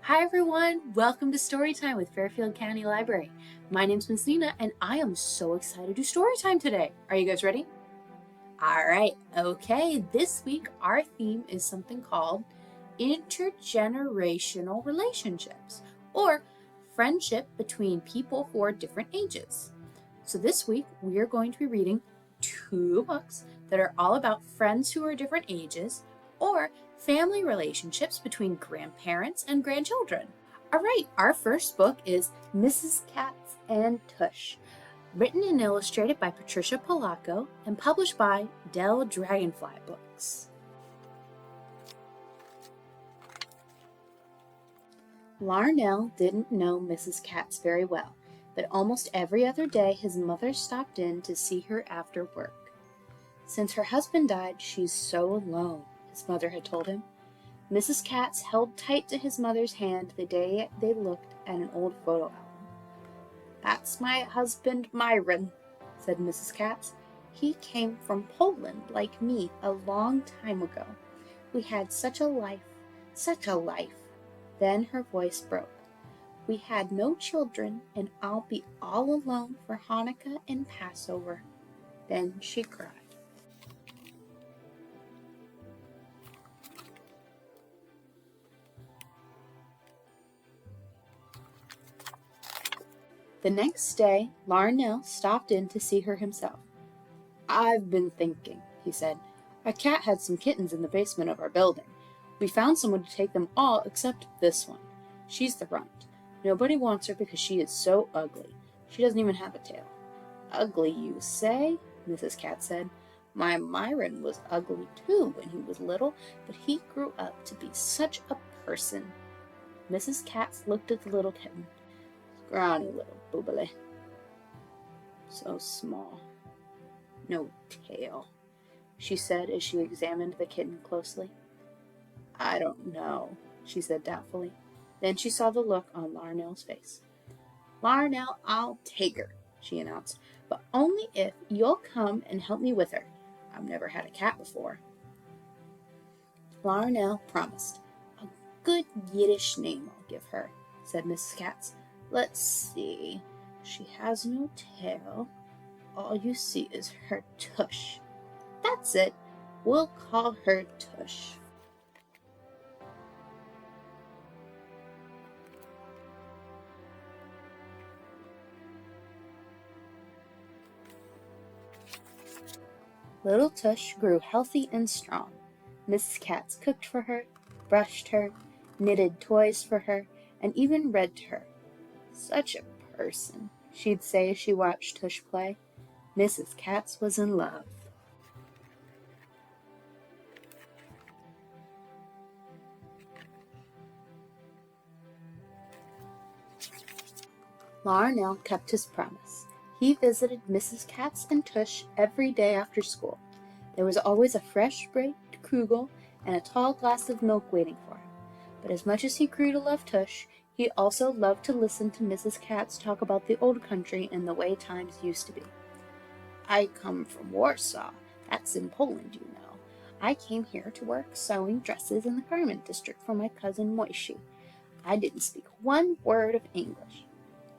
Hi everyone, welcome to Storytime with Fairfield County Library. My name's Miss Nina and I am so excited to do Storytime today. Are you guys ready? Alright, okay, this week our theme is something called Intergenerational Relationships, or friendship between people who are different ages. So this week we are going to be reading 2 books that are all about friends who are different ages, or family relationships between grandparents and grandchildren. All right, our first book is Mrs. Katz and Tush, written and illustrated by Patricia Polacco and published by Dell Dragonfly Books. Larnell didn't know Mrs. Katz very well, but almost every other day his mother stopped in to see her after work. Since her husband died, she's so alone, his mother had told him. Mrs. Katz held tight to his mother's hand the day they looked at an old photo album. "That's my husband Myron," said Mrs. Katz. "He came from Poland like me a long time ago. We had such a life, such a life." Then her voice broke. "We had no children, and I'll be all alone for Hanukkah and Passover." Then she cried. The next day, Larnell stopped in to see her himself. "I've been thinking," he said. "A cat had some kittens in the basement of our building. We found someone to take them all except this one. She's the runt. Nobody wants her because she is so ugly. She doesn't even have a tail." "Ugly, you say?" Mrs. Katz said. "My Myron was ugly too when he was little, but he grew up to be such a person." Mrs. Katz looked at the little kitten. "Scrawny little boobily. So small. No tail," she said as she examined the kitten closely. "I don't know," she said doubtfully. Then she saw the look on Larnell's face. "Larnell, I'll take her," she announced, "but only if you'll come and help me with her. I've never had a cat before." Larnell promised. "A good Yiddish name I'll give her," said Mrs. Katz. "Let's see. She has no tail. All you see is her tush. That's it. We'll call her Tush." Little Tush grew healthy and strong. Mrs. Katz cooked for her, brushed her, knitted toys for her, and even read to her. "Such a person," she'd say as she watched Tush play. Mrs. Katz was in love. Larnell kept his promise. He visited Mrs. Katz and Tush every day after school. There was always a fresh baked kugel and a tall glass of milk waiting for him. But as much as he grew to love Tush, he also loved to listen to Mrs. Katz talk about the old country and the way times used to be. "I come from Warsaw. That's in Poland, you know. I came here to work sewing dresses in the garment district for my cousin Moishi. I didn't speak one word of English."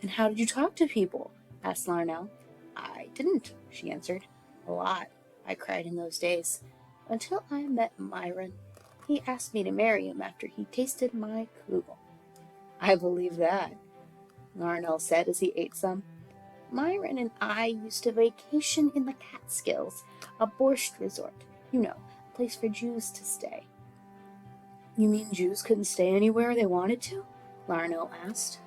"And how did you talk to people?" asked Larnell. "I didn't," she answered. "A lot. I cried in those days. Until I met Myron. He asked me to marry him after he tasted my kugel." "I believe that," Larnell said as he ate some. "Myron and I used to vacation in the Catskills, a borscht resort. You know, a place for Jews to stay." "You mean Jews couldn't stay anywhere they wanted to?" Larnell asked.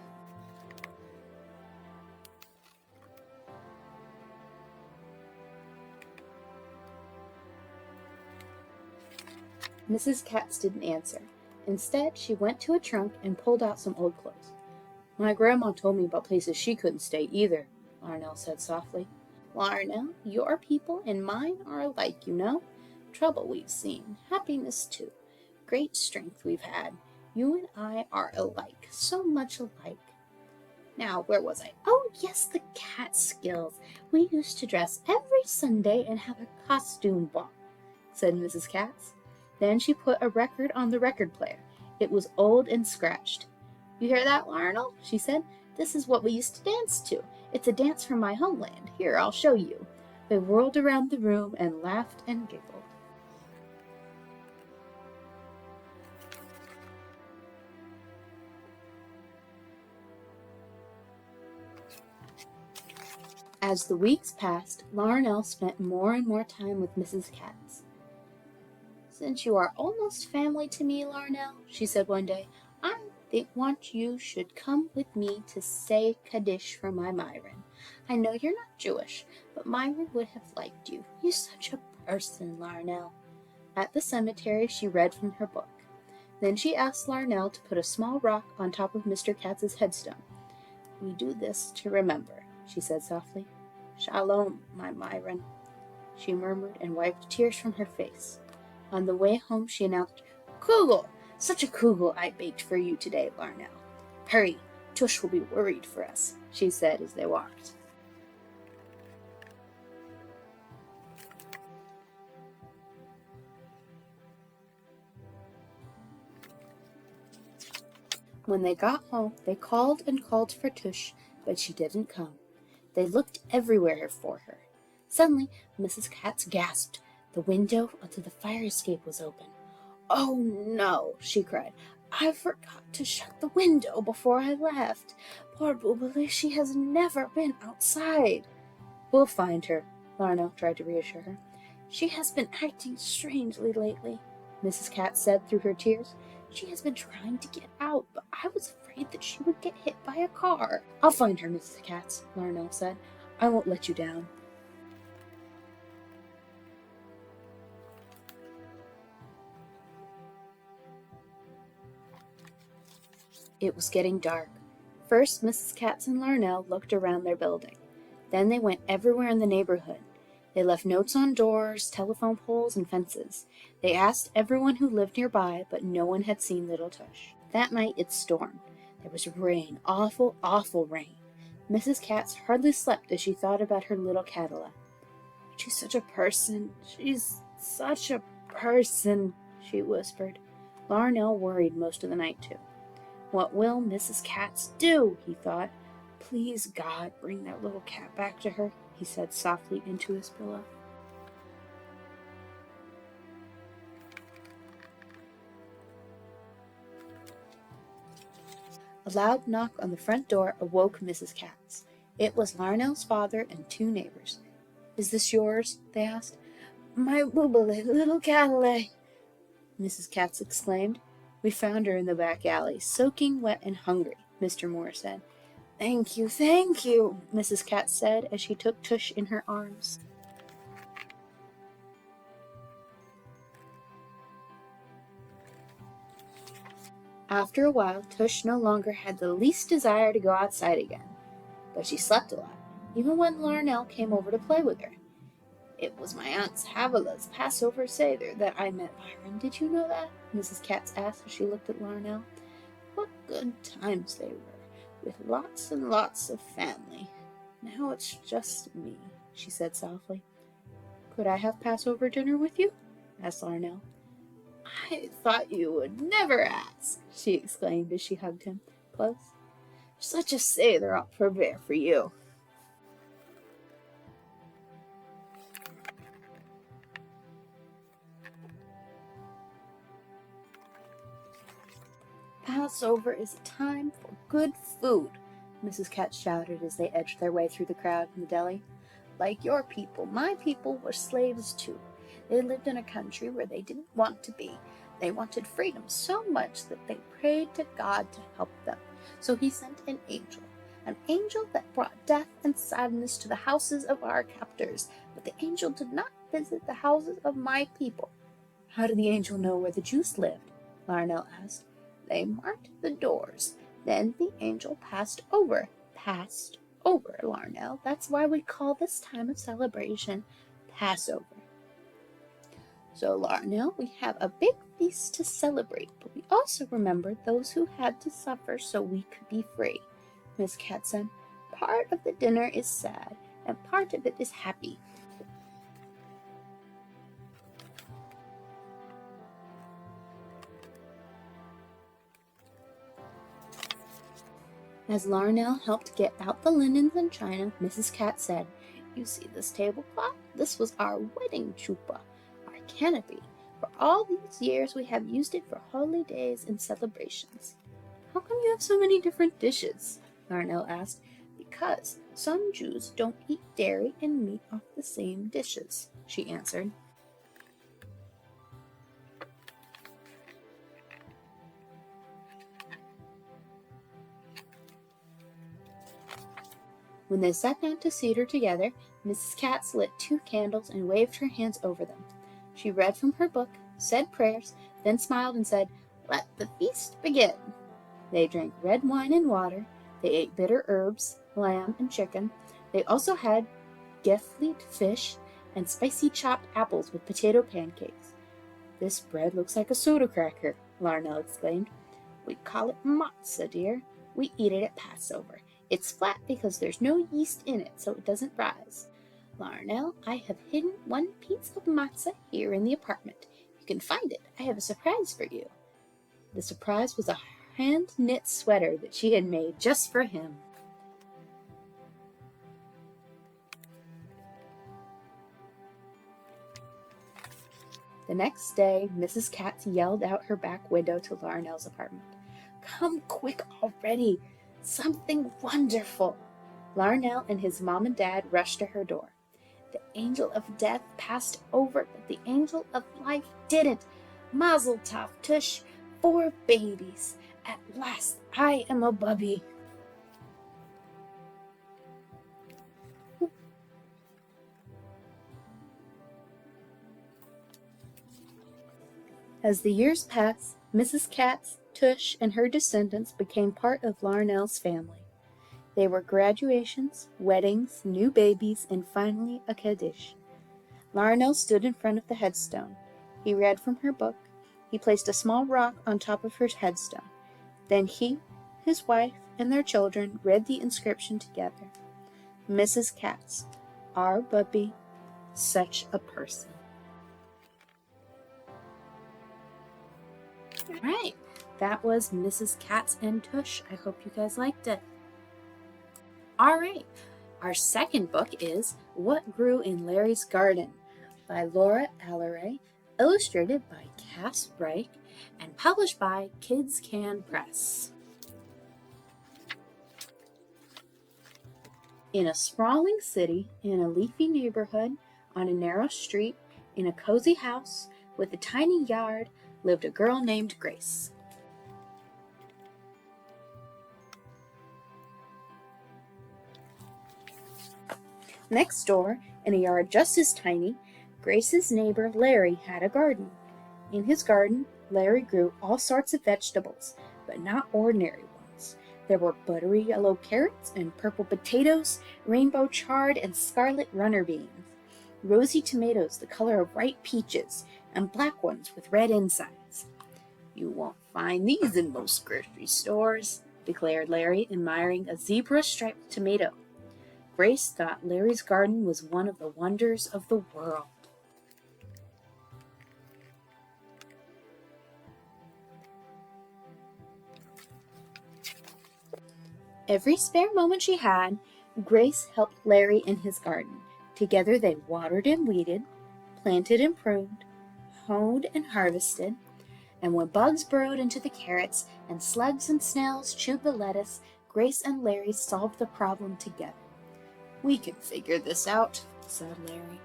Mrs. Katz didn't answer. Instead, she went to a trunk and pulled out some old clothes. "My grandma told me about places she couldn't stay either," Larnell said softly. "Larnell, your people and mine are alike, you know. Trouble we've seen, happiness too. Great strength we've had. You and I are alike, so much alike. Now, where was I? Oh, yes, the Catskills. We used to dress every Sunday and have a costume ball," said Mrs. Katz. Then she put a record on the record player. It was old and scratched. "You hear that, Larnell?" she said. "This is what we used to dance to. It's a dance from my homeland. Here, I'll show you." They whirled around the room and laughed and giggled. As the weeks passed, Larnell spent more and more time with Mrs. Katz. "Since you are almost family to me, Larnell," she said one day, "I want you should come with me to say Kaddish for my Myron. I know you're not Jewish, but Myron would have liked you. You're such a person, Larnell." At the cemetery, she read from her book. Then she asked Larnell to put a small rock on top of Mr. Katz's headstone. "We do this to remember," she said softly. "Shalom, my Myron," she murmured and wiped tears from her face. On the way home, she announced, "Kugel! Such a kugel I baked for you today, Larnell. Hurry, Tush will be worried for us," she said as they walked. When they got home, they called and called for Tush, but she didn't come. They looked everywhere for her. Suddenly, Mrs. Katz gasped. The window to the fire escape was open. "Oh, no," she cried. "I forgot to shut the window before I left. Poor Boobily, she has never been outside." "We'll find her," Larnell tried to reassure her. "She has been acting strangely lately," Mrs. Katz said through her tears. "She has been trying to get out, but I was afraid that she would get hit by a car." "I'll find her, Mrs. Katz," Larnell said. "I won't let you down." It was getting dark. First, Mrs. Katz and Larnell looked around their building. Then they went everywhere in the neighborhood. They left notes on doors, telephone poles, and fences. They asked everyone who lived nearby, but no one had seen little Tush. That night it stormed. There was rain, awful, awful rain. Mrs. Katz hardly slept as she thought about her little Cadilla. "She's such a person. She's such a person," she whispered. Larnell worried most of the night, too. "What will Mrs. Katz do?" he thought. "Please, God, bring that little cat back to her," he said softly into his pillow. A loud knock on the front door awoke Mrs. Katz. It was Larnell's father and two neighbors. "Is this yours?" they asked. "My boobily, little Cadillac," Mrs. Katz exclaimed. "We found her in the back alley, soaking wet and hungry," Mr. Moore said. Thank you, Mrs. Katz said as she took Tush in her arms. After a while, Tush no longer had the least desire to go outside again, but she slept a lot, even when Larnell came over to play with her. "It was my Aunt Havila's Passover Seder that I met Myron. Did you know that?" Mrs. Katz asked as she looked at Larnell. "What good times they were, with lots and lots of family. Now it's just me," she said softly. "Could I have Passover dinner with you?" asked Larnell. "I thought you would never ask," she exclaimed as she hugged him close. "Such a Seder I'll prepare for you." "Passover is a time for good food," Mrs. Katz shouted as they edged their way through the crowd in the deli. "Like your people, my people were slaves too. They lived in a country where they didn't want to be. They wanted freedom so much that they prayed to God to help them. So he sent an angel that brought death and sadness to the houses of our captors. But the angel did not visit the houses of my people." "How did the angel know where the Jews lived?" Larnell asked. "They marked the doors. Then the angel passed over." "Passed over, Larnell. That's why we call this time of celebration Passover." "So, Larnell, we have a big feast to celebrate, but we also remember those who had to suffer so we could be free," Miss Katz said. "Part of the dinner is sad, and part of it is happy." As Larnell helped get out the linens and china, Mrs. Katz said, "You see this tablecloth? This was our wedding chuppah, our canopy. For all these years we have used it for holy days and celebrations." "How come you have so many different dishes?" Larnell asked. "Because some Jews don't eat dairy and meat off the same dishes," she answered. When they sat down to Seder together, Mrs. Katz lit 2 candles and waved her hands over them. She read from her book, said prayers, then smiled and said, "Let the feast begin." They drank red wine and water. They ate bitter herbs, lamb and chicken. They also had gefleet fish and spicy chopped apples with potato pancakes. "This bread looks like a soda cracker," Larnell exclaimed. "We call it matzah, dear. We eat it at Passover. It's flat because there's no yeast in it, so it doesn't rise. Larnell, I have hidden 1 piece of matzah here in the apartment. You can find it. I have a surprise for you." The surprise was a hand-knit sweater that she had made just for him. The next day, Mrs. Katz yelled out her back window to Larnell's apartment. "Come quick already! Something wonderful!" Larnell and his mom and dad rushed to her door. "The angel of death passed over, but the angel of life didn't. Mazel tov, Tush, 4 babies. At last I am a bubby." As the years passed, Mrs. Katz, Tush, and her descendants became part of Larnell's family. They were graduations, weddings, new babies, and finally a Kaddish. Larnell stood in front of the headstone. He read from her book. He placed a small rock on top of her headstone. Then he, his wife, and their children read the inscription together. "Mrs. Katz, our bubby, such a person." All right, that was Mrs. Katz and Tush. I hope you guys liked it. All right, our second book is What Grew in Larry's Garden by Laura Alary, illustrated by Kass Reich, and published by Kids Can Press. In a sprawling city, in a leafy neighborhood, on a narrow street, in a cozy house, with a tiny yard, lived a girl named Grace. Next door, in a yard just as tiny, Grace's neighbor Larry had a garden. In his garden, Larry grew all sorts of vegetables, but not ordinary ones. There were buttery yellow carrots and purple potatoes, rainbow chard and scarlet runner beans, rosy tomatoes the color of ripe peaches, and black ones with red insides. "You won't find these in most grocery stores," declared Larry, admiring a zebra-striped tomato. Grace thought Larry's garden was one of the wonders of the world. Every spare moment she had, Grace helped Larry in his garden. Together they watered and weeded, planted and pruned, hoed and harvested, and when bugs burrowed into the carrots and slugs and snails chewed the lettuce, Grace and Larry solved the problem together. "We can figure this out," said Larry.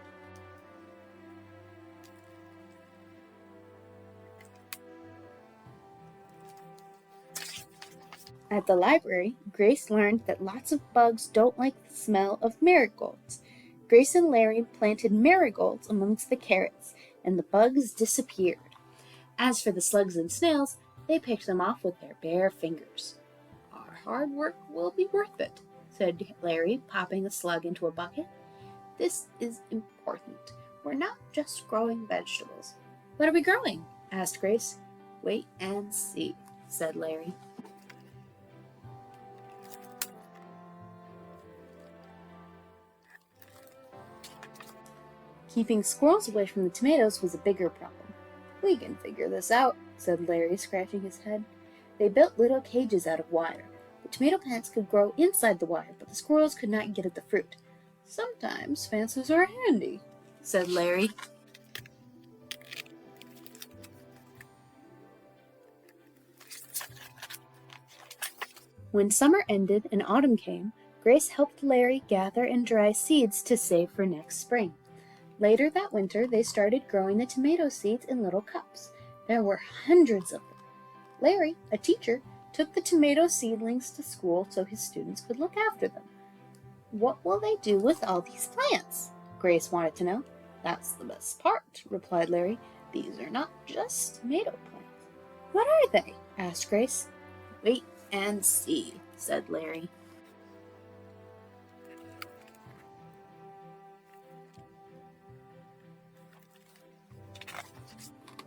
At the library, Grace learned that lots of bugs don't like the smell of marigolds. Grace and Larry planted marigolds amongst the carrots, and the bugs disappeared. As for the slugs and snails, they picked them off with their bare fingers. "Our hard work will be worth it," said Larry, popping a slug into a bucket. "This is important. We're not just growing vegetables." "What are we growing?" asked Grace. "Wait and see," said Larry. Keeping squirrels away from the tomatoes was a bigger problem. "We can figure this out," said Larry, scratching his head. They built little cages out of wire. The tomato plants could grow inside the wire, but the squirrels could not get at the fruit. "Sometimes fences are handy," said Larry. When summer ended and autumn came, Grace helped Larry gather and dry seeds to save for next spring. Later that winter, they started growing the tomato seeds in little cups. There were hundreds of them. Larry, a teacher, took the tomato seedlings to school so his students could look after them. "What will they do with all these plants?" Grace wanted to know. "That's the best part," replied Larry. "These are not just tomato plants." "What are they?" asked Grace. "Wait and see," said Larry.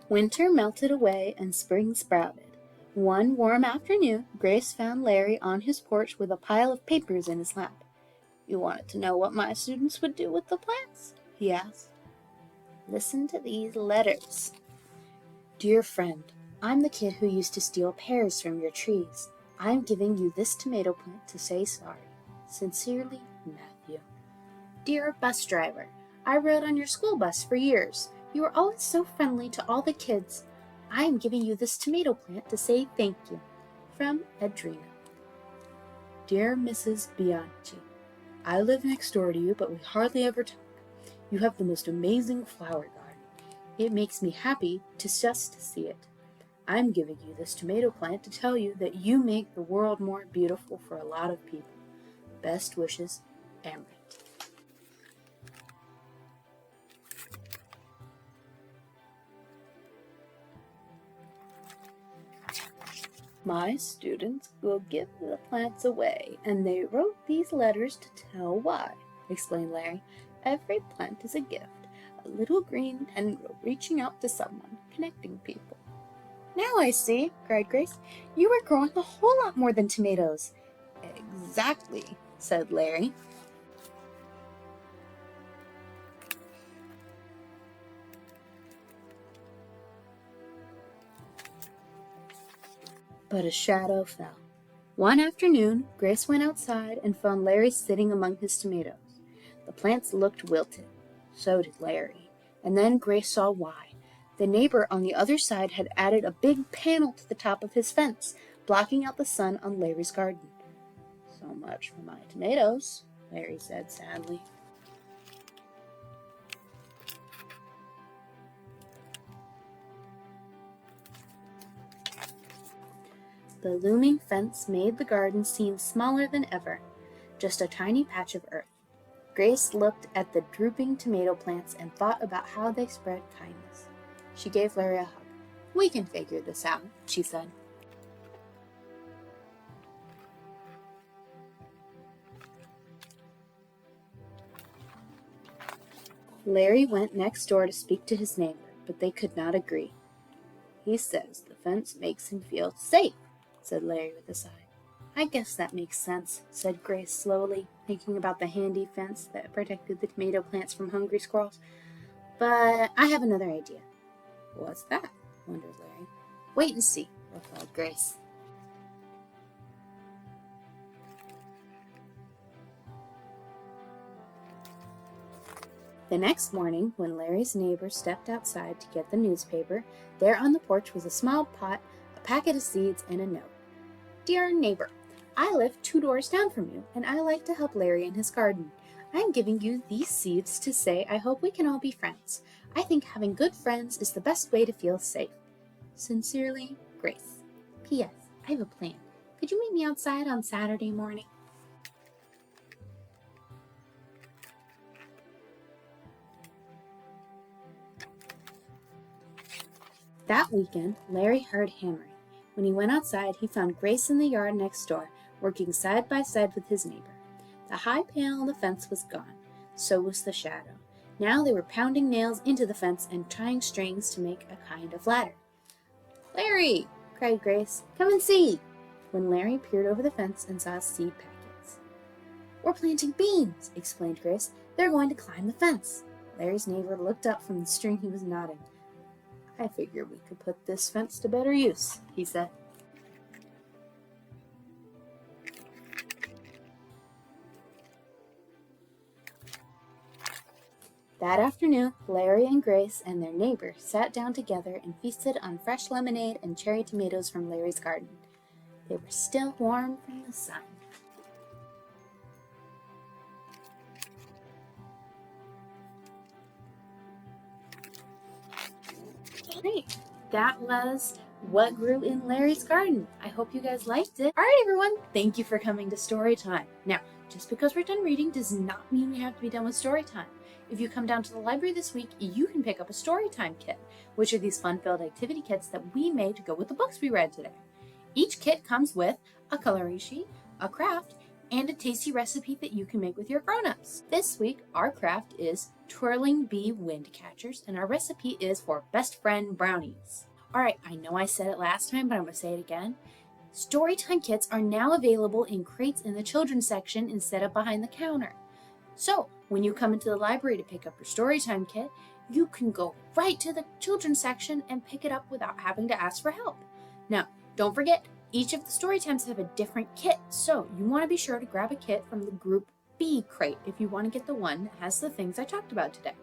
Winter melted away and spring sprouted. One warm afternoon, Grace found Larry on his porch with a pile of papers in his lap. "You wanted to know what my students would do with the plants?" he asked. "Listen to these letters. Dear friend, I'm the kid who used to steal pears from your trees. I'm giving you this tomato plant to say sorry. Sincerely, Matthew. Dear bus driver, I rode on your school bus for years. You were always so friendly to all the kids. I am giving you this tomato plant to say thank you. From Edrina. Dear Mrs. Bianchi, I live next door to you, but we hardly ever talk. You have the most amazing flower garden. It makes me happy to just see it. I'm giving you this tomato plant to tell you that you make the world more beautiful for a lot of people. Best wishes, Emrit." "My students will give the plants away, and they wrote these letters to tell why," explained Larry. "Every plant is a gift, a little green tendril reaching out to someone, connecting people." "Now I see," cried Grace. "You were growing a whole lot more than tomatoes." "Exactly," said Larry. But a shadow fell. One afternoon, Grace went outside and found Larry sitting among his tomatoes. The plants looked wilted. So did Larry. And then Grace saw why. The neighbor on the other side had added a big panel to the top of his fence, blocking out the sun on Larry's garden. "So much for my tomatoes," Larry said sadly. The looming fence made the garden seem smaller than ever, just a tiny patch of earth. Grace looked at the drooping tomato plants and thought about how they spread kindness. She gave Larry a hug. "We can figure this out," she said. Larry went next door to speak to his neighbor, but they could not agree. "He says the fence makes him feel safe," said Larry with a sigh. "I guess that makes sense," said Grace slowly, thinking about the handy fence that protected the tomato plants from hungry squirrels. "But I have another idea." "What's that?" wondered Larry. "Wait and see," replied Grace. The next morning, when Larry's neighbor stepped outside to get the newspaper, there on the porch was a small pot, a packet of seeds, and a note. "Dear neighbor, I live 2 doors down from you, and I like to help Larry in his garden. I'm giving you these seeds to say I hope we can all be friends. I think having good friends is the best way to feel safe. Sincerely, Grace. P.S. I have a plan. Could you meet me outside on Saturday morning?" That weekend, Larry heard hammering. When he went outside, he found Grace in the yard next door, working side by side with his neighbor. The high panel on the fence was gone. So was the shadow. Now they were pounding nails into the fence and tying strings to make a kind of ladder. "Larry!" cried Grace. "Come and see!" When Larry peered over the fence and saw seed packets. "We're planting beans!" explained Grace. "They're going to climb the fence." Larry's neighbor looked up from the string he was knotting. "I figure we could put this fence to better use," he said. That afternoon, Larry and Grace and their neighbor sat down together and feasted on fresh lemonade and cherry tomatoes from Larry's garden. They were still warm from the sun. Great. That was What Grew in Larry's Garden. I hope you guys liked it. All right, everyone. Thank you for coming to Storytime. Now, just because we're done reading does not mean we have to be done with Storytime. If you come down to the library this week, you can pick up a Storytime kit, which are these fun-filled activity kits that we made to go with the books we read today. Each kit comes with a coloring sheet, a craft, and a tasty recipe that you can make with your grown-ups. This week, our craft is twirling bee wind catchers, and our recipe is for best friend brownies. All right, I know I said it last time, but I'm going to say it again. Storytime kits are now available in crates in the children's section instead of behind the counter. So, when you come into the library to pick up your Storytime kit, you can go right to the children's section and pick it up without having to ask for help. Now, don't forget, each of the Storytimes have a different kit, so you want to be sure to grab a kit from the Group B crate if you want to get the one that has the things I talked about today.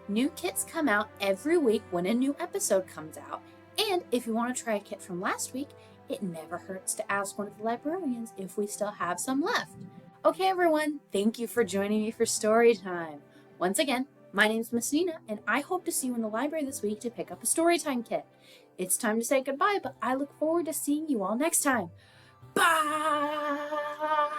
New kits come out every week when a new episode comes out, and if you want to try a kit from last week, it never hurts to ask one of the librarians if we still have some left. Okay, everyone, thank you for joining me for Storytime. Once again, my name's Miss Nina, and I hope to see you in the library this week to pick up a Storytime kit. It's time to say goodbye, but I look forward to seeing you all next time. Bye!